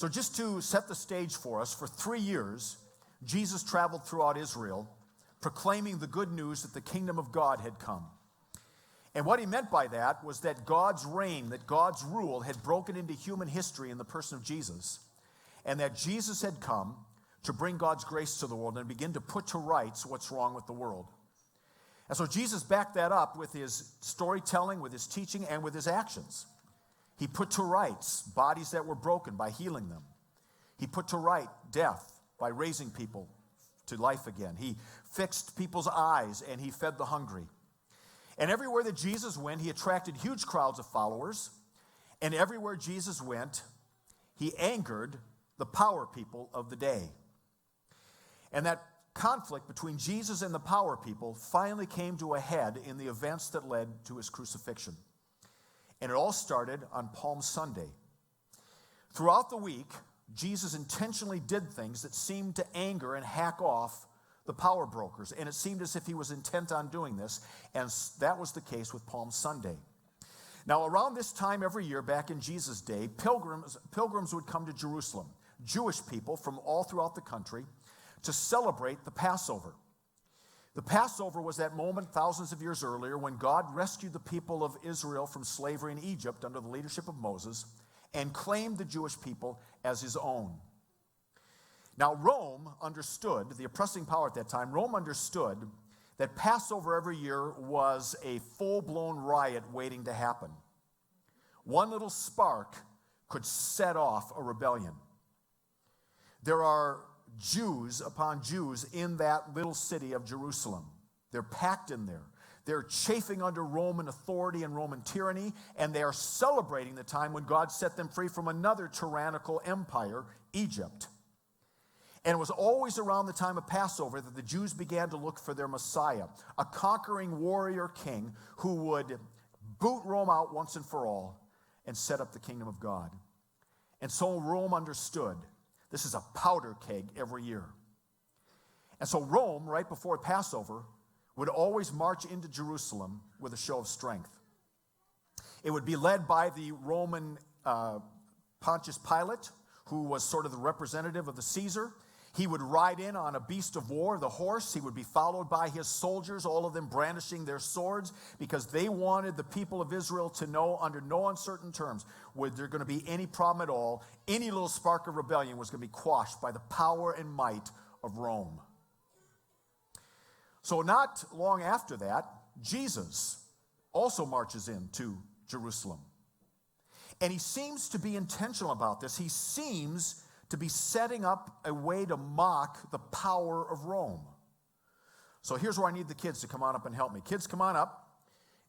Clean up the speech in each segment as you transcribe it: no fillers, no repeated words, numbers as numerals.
So just to set the stage for us, for 3 years, Jesus traveled throughout Israel, proclaiming the good news that the kingdom of God had come. And what he meant by that was that God's reign, that God's rule had broken into human history in the person of Jesus, and that Jesus had come to bring God's grace to the world and begin to put to rights what's wrong with the world. And so Jesus backed that up with his storytelling, with his teaching, and with his actions. He put to rights bodies that were broken by healing them. He put to right death by raising people to life again. He fixed people's eyes and he fed the hungry. And everywhere that Jesus went, he attracted huge crowds of followers. And everywhere Jesus went, he angered the power people of the day. And that conflict between Jesus and the power people finally came to a head in the events that led to his crucifixion. And it all started on Palm Sunday. Throughout the week, Jesus intentionally did things that seemed to anger and hack off the power brokers. And it seemed as if he was intent on doing this. And that was the case with Palm Sunday. Now, around this time every year, back in Jesus' day, pilgrims would come to Jerusalem, Jewish people from all throughout the country, to celebrate the Passover. The Passover was that moment thousands of years earlier when God rescued the people of Israel from slavery in Egypt under the leadership of Moses and claimed the Jewish people as his own. Now, Rome understood, the oppressing power at that time, Rome understood that Passover every year was a full-blown riot waiting to happen. One little spark could set off a rebellion. There are Jews upon Jews in that little city of Jerusalem. They're packed in there. They're chafing under Roman authority and Roman tyranny, and they are celebrating the time when God set them free from another tyrannical empire, Egypt. And it was always around the time of Passover that the Jews began to look for their Messiah, a conquering warrior king who would boot Rome out once and for all and set up the kingdom of God. And so Rome understood this is a powder keg every year. And so Rome, right before Passover, would always march into Jerusalem with a show of strength. It would be led by the Roman Pontius Pilate, who was sort of the representative of the Caesar. He would ride in on a beast of war, the horse. He would be followed by his soldiers, all of them brandishing their swords, because they wanted the people of Israel to know under no uncertain terms was there going to be any problem at all. Any little spark of rebellion was going to be quashed by the power and might of Rome. So not long after that, Jesus also marches into Jerusalem. And he seems to be intentional about this. He seems to be setting up a way to mock the power of Rome. So here's where I need the kids to come on up and help me. Kids, come on up,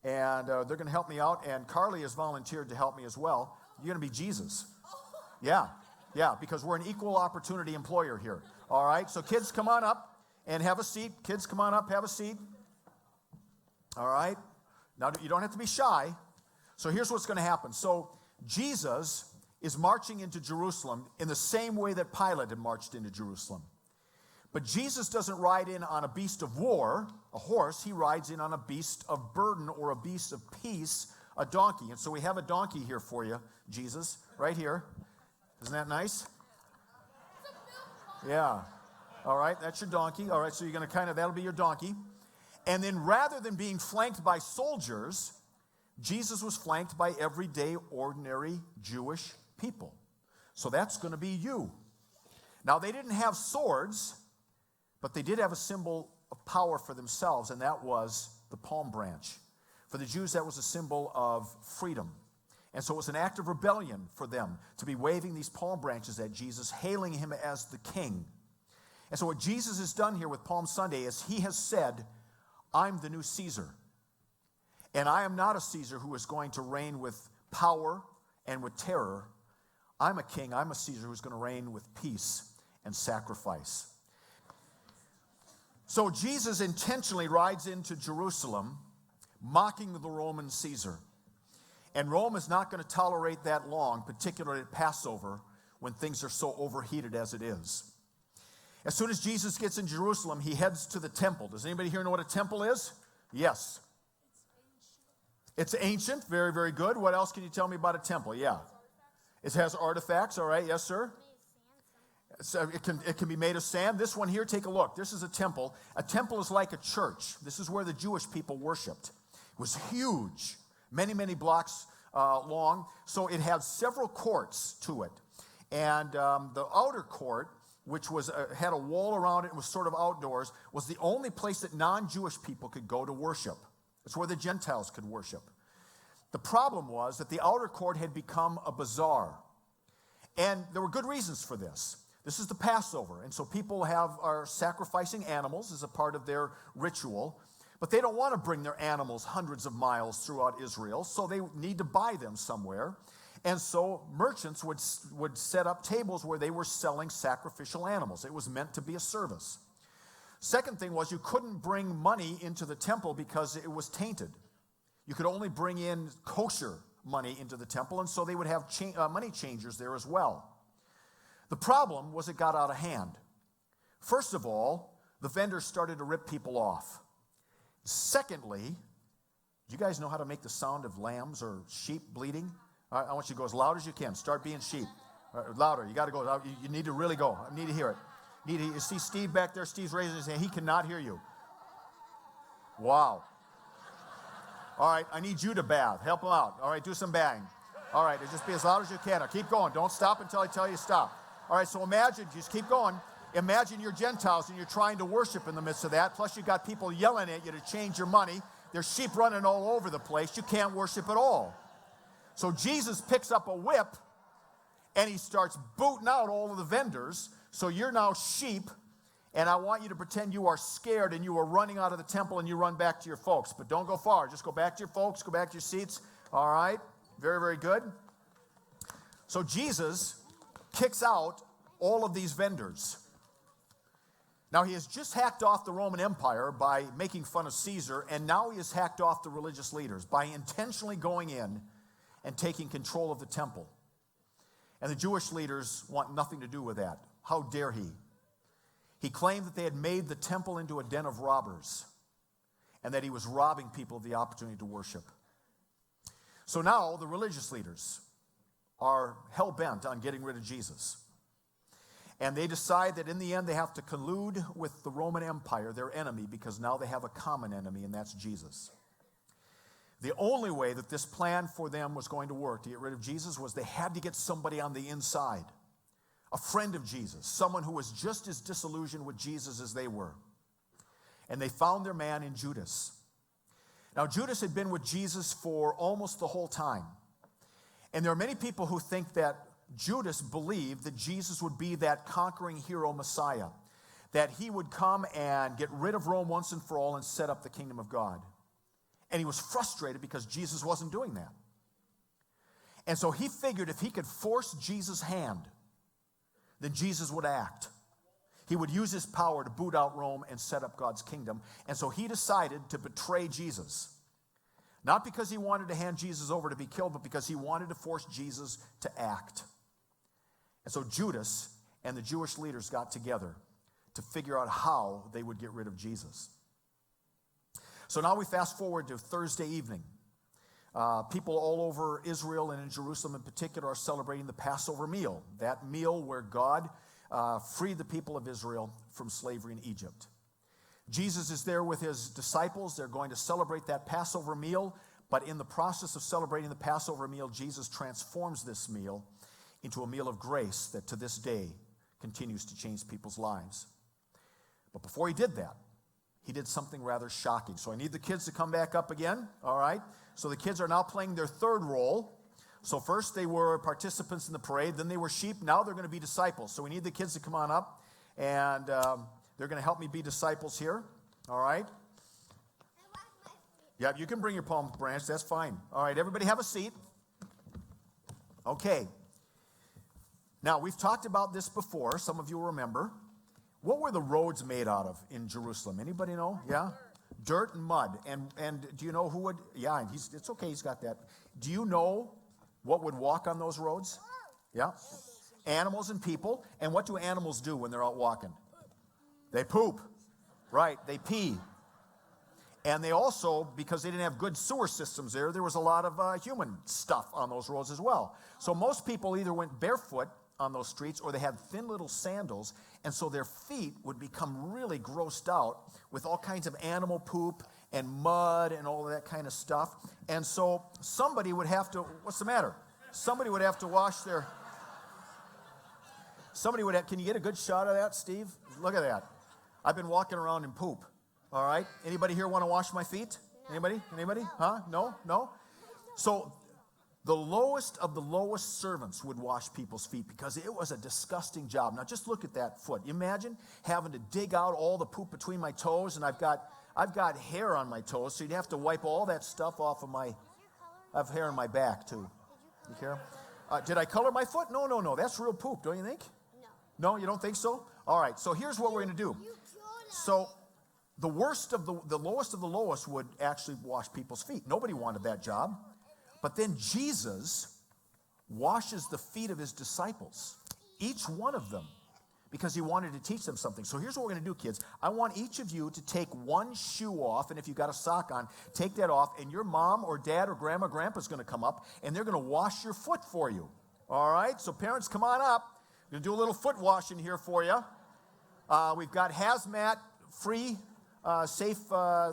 and they're going to help me out. And Carly has volunteered to help me as well. You're going to be Jesus. Yeah, because we're an equal opportunity employer here. All right, so kids, come on up and have a seat. Kids, come on up, have a seat. All right, now you don't have to be shy. So here's what's going to happen. So Jesus is marching into Jerusalem in the same way that Pilate had marched into Jerusalem. But Jesus doesn't ride in on a beast of war, a horse. He rides in on a beast of burden or a beast of peace, a donkey. And so we have a donkey here for you, Jesus, right here. Isn't that nice? Yeah. All right, that's your donkey. All right, so you're going to that'll be your donkey. And then rather than being flanked by soldiers, Jesus was flanked by everyday, ordinary Jewish people. So that's going to be you. Now, they didn't have swords, but they did have a symbol of power for themselves, and that was the palm branch. For the Jews, that was a symbol of freedom. And so it was an act of rebellion for them to be waving these palm branches at Jesus, hailing him as the king. And so what Jesus has done here with Palm Sunday is he has said, I'm the new Caesar. And I am not a Caesar who is going to reign with power and with terror. I'm a king, I'm a Caesar who's going to reign with peace and sacrifice. So Jesus intentionally rides into Jerusalem, mocking the Roman Caesar. And Rome is not going to tolerate that long, particularly at Passover, when things are so overheated as it is. As soon as Jesus gets in Jerusalem, he heads to the temple. Does anybody here know what a temple is? Yes. It's ancient. Very, very good. What else can you tell me about a temple? Yeah. It has artifacts. All right. Yes, sir. So it can be made of sand. This one here, take a look. This is a temple. A temple is like a church. This is where the Jewish people worshiped. It was huge, many, many blocks long. So it had several courts to it. And the outer court, which was had a wall around it and was sort of outdoors, was the only place that non-Jewish people could go to worship. It's where the Gentiles could worship. The problem was that the outer court had become a bazaar. And there were good reasons for this. This is the Passover, and so people are sacrificing animals as a part of their ritual, but they don't want to bring their animals hundreds of miles throughout Israel, so they need to buy them somewhere. And so merchants would set up tables where they were selling sacrificial animals. It was meant to be a service. Second thing was you couldn't bring money into the temple because it was tainted. You could only bring in kosher money into the temple, and so they would have money changers there as well. The problem was it got out of hand. First of all, the vendors started to rip people off. Secondly, do you guys know how to make the sound of lambs or sheep bleating? I want you to go as loud as you can. Start being sheep. Louder. You got to go. You need to really go. I need to hear it. You see Steve back there? Steve's raising his hand. He cannot hear you. Wow. All right, I need you to bath. Help him out. All right, do some bathing. All right, just be as loud as you can. Now keep going. Don't stop until I tell you to stop. All right, so imagine, just keep going. Imagine you're Gentiles and you're trying to worship in the midst of that. Plus you got people yelling at you to change your money. There's sheep running all over the place. You can't worship at all. So Jesus picks up a whip and he starts booting out all of the vendors. So you're now sheep, and I want you to pretend you are scared and you are running out of the temple and you run back to your folks. But don't go far. Just go back to your folks. Go back to your seats. All right. Very, very good. So Jesus kicks out all of these vendors. Now, he has just hacked off the Roman Empire by making fun of Caesar, and now he has hacked off the religious leaders by intentionally going in and taking control of the temple. And the Jewish leaders want nothing to do with that. How dare he? He claimed that they had made the temple into a den of robbers and that he was robbing people of the opportunity to worship. So now the religious leaders are hell-bent on getting rid of Jesus. And they decide that in the end they have to collude with the Roman Empire, their enemy, because now they have a common enemy, and that's Jesus. The only way that this plan for them was going to work to get rid of Jesus was they had to get somebody on the inside, a friend of Jesus, someone who was just as disillusioned with Jesus as they were. And they found their man in Judas. Now, Judas had been with Jesus for almost the whole time. And there are many people who think that Judas believed that Jesus would be that conquering hero Messiah, that he would come and get rid of Rome once and for all and set up the kingdom of God. And he was frustrated because Jesus wasn't doing that. And so he figured if he could force Jesus' hand, then Jesus would act. He would use his power to boot out Rome and set up God's kingdom. And so he decided to betray Jesus. Not because he wanted to hand Jesus over to be killed, but because he wanted to force Jesus to act. And so Judas and the Jewish leaders got together to figure out how they would get rid of Jesus. So now we fast forward to Thursday evening. People all over Israel and in Jerusalem in particular are celebrating the Passover meal, that meal where God freed the people of Israel from slavery in Egypt. Jesus is there with his disciples. They're going to celebrate that Passover meal, but in the process of celebrating the Passover meal, Jesus transforms this meal into a meal of grace that to this day continues to change people's lives. But before he did that, he did something rather shocking. So I need the kids to come back up again, all right? So the kids are now playing their third role. So first they were participants in the parade, then they were sheep, now they're going to be disciples. So we need the kids to come on up, and they're going to help me be disciples here, all right? Yeah, you can bring your palm branch, that's fine. All right, everybody have a seat. Okay. Now, we've talked about this before, some of you will remember. What were the roads made out of in Jerusalem? Anybody know? Yeah? Dirt and mud. And do you know who would? Yeah, it's okay, he's got that. Do you know what would walk on those roads? Yeah? Animals and people. And what do animals do when they're out walking? They poop. Right, they pee. And they also, because they didn't have good sewer systems there was a lot of human stuff on those roads as well. So most people either went barefoot on those streets, or they had thin little sandals, and so their feet would become really grossed out with all kinds of animal poop and mud and all of that kind of stuff. And so somebody would have to, what's the matter? Somebody would have to wash their, can you get a good shot of that, Steve? Look at that. I've been walking around in poop, all right? Anybody here want to wash my feet? Anybody? Huh? No? So the lowest of the lowest servants would wash people's feet because it was a disgusting job. Now just look at that foot. You imagine having to dig out all the poop between my toes, and I've got hair on my toes, so you'd have to wipe all that stuff off of my, I have hair on my back too. You care? Did I color my foot? No. That's real poop, don't you think? No, you don't think so? All right, so here's what we're going to do. So the lowest of the lowest would actually wash people's feet. Nobody wanted that job. But then Jesus washes the feet of his disciples, each one of them, because he wanted to teach them something. So here's what we're going to do, kids. I want each of you to take one shoe off, and if you've got a sock on, take that off, and your mom or dad or grandma or grandpa's going to come up, and they're going to wash your foot for you. All right? So parents, come on up. We're going to do a little foot washing here for you. We've got hazmat, free, safe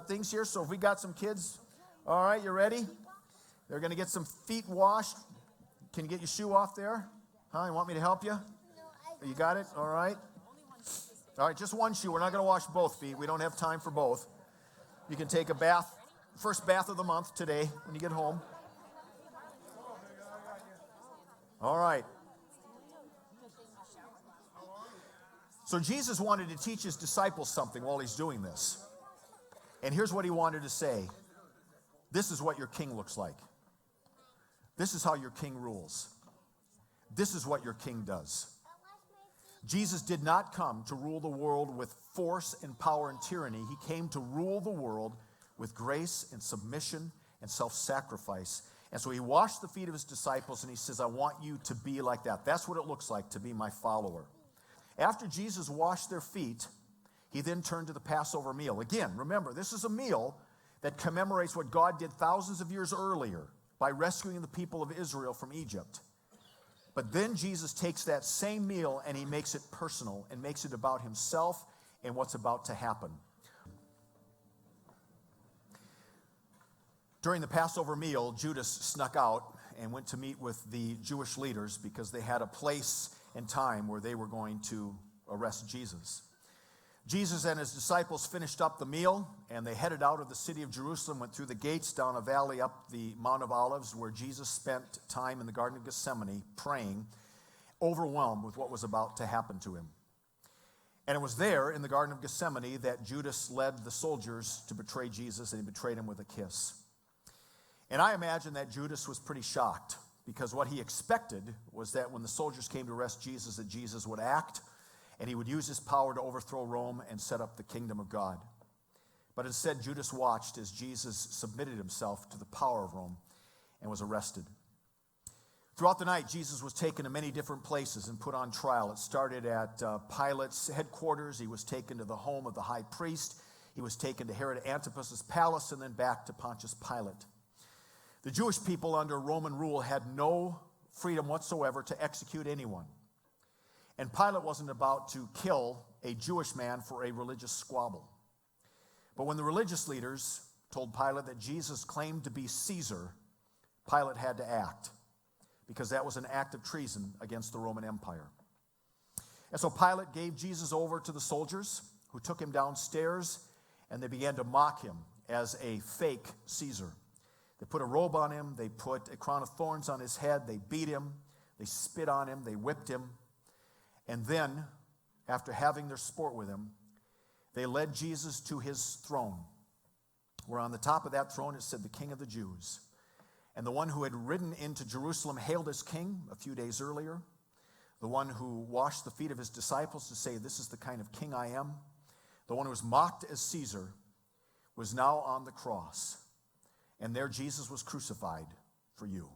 things here. So if we got some kids, all right, you ready? They're going to get some feet washed. Can you get your shoe off there? Huh? You want me to help you? You got it? All right. All right, just one shoe. We're not going to wash both feet. We don't have time for both. You can take a bath, first bath of the month today when you get home. All right. So Jesus wanted to teach his disciples something while he's doing this. And here's what he wanted to say. This is what your king looks like. This is how your king rules. This is what your king does. Jesus did not come to rule the world with force and power and tyranny. He came to rule the world with grace and submission and self-sacrifice. And so he washed the feet of his disciples, and he says, I want you to be like that. That's what it looks like to be my follower. After Jesus washed their feet, he then turned to the Passover meal. Again, remember, this is a meal that commemorates what God did thousands of years earlier by rescuing the people of Israel from Egypt. But then Jesus takes that same meal and he makes it personal and makes it about himself and what's about to happen. During the Passover meal, Judas snuck out and went to meet with the Jewish leaders because they had a place and time where they were going to arrest Jesus. Jesus and his disciples finished up the meal, and they headed out of the city of Jerusalem, went through the gates, down a valley, up the Mount of Olives, where Jesus spent time in the Garden of Gethsemane praying, overwhelmed with what was about to happen to him. And it was there in the Garden of Gethsemane that Judas led the soldiers to betray Jesus, and he betrayed him with a kiss. And I imagine that Judas was pretty shocked, because what he expected was that when the soldiers came to arrest Jesus, that Jesus would act, and he would use his power to overthrow Rome and set up the kingdom of God. But instead, Judas watched as Jesus submitted himself to the power of Rome and was arrested. Throughout the night, Jesus was taken to many different places and put on trial. It started at Pilate's headquarters. He was taken to the home of the high priest. He was taken to Herod Antipas's palace and then back to Pontius Pilate. The Jewish people under Roman rule had no freedom whatsoever to execute anyone. And Pilate wasn't about to kill a Jewish man for a religious squabble. But when the religious leaders told Pilate that Jesus claimed to be Caesar, Pilate had to act, because that was an act of treason against the Roman Empire. And so Pilate gave Jesus over to the soldiers, who took him downstairs, and they began to mock him as a fake Caesar. They put a robe on him, they put a crown of thorns on his head, they beat him, they spit on him, they whipped him. And then, after having their sport with him, they led Jesus to his throne, where on the top of that throne it said, the King of the Jews. And the one who had ridden into Jerusalem hailed as king a few days earlier, the one who washed the feet of his disciples to say, this is the kind of king I am, the one who was mocked as Caesar, was now on the cross. And there Jesus was crucified for you.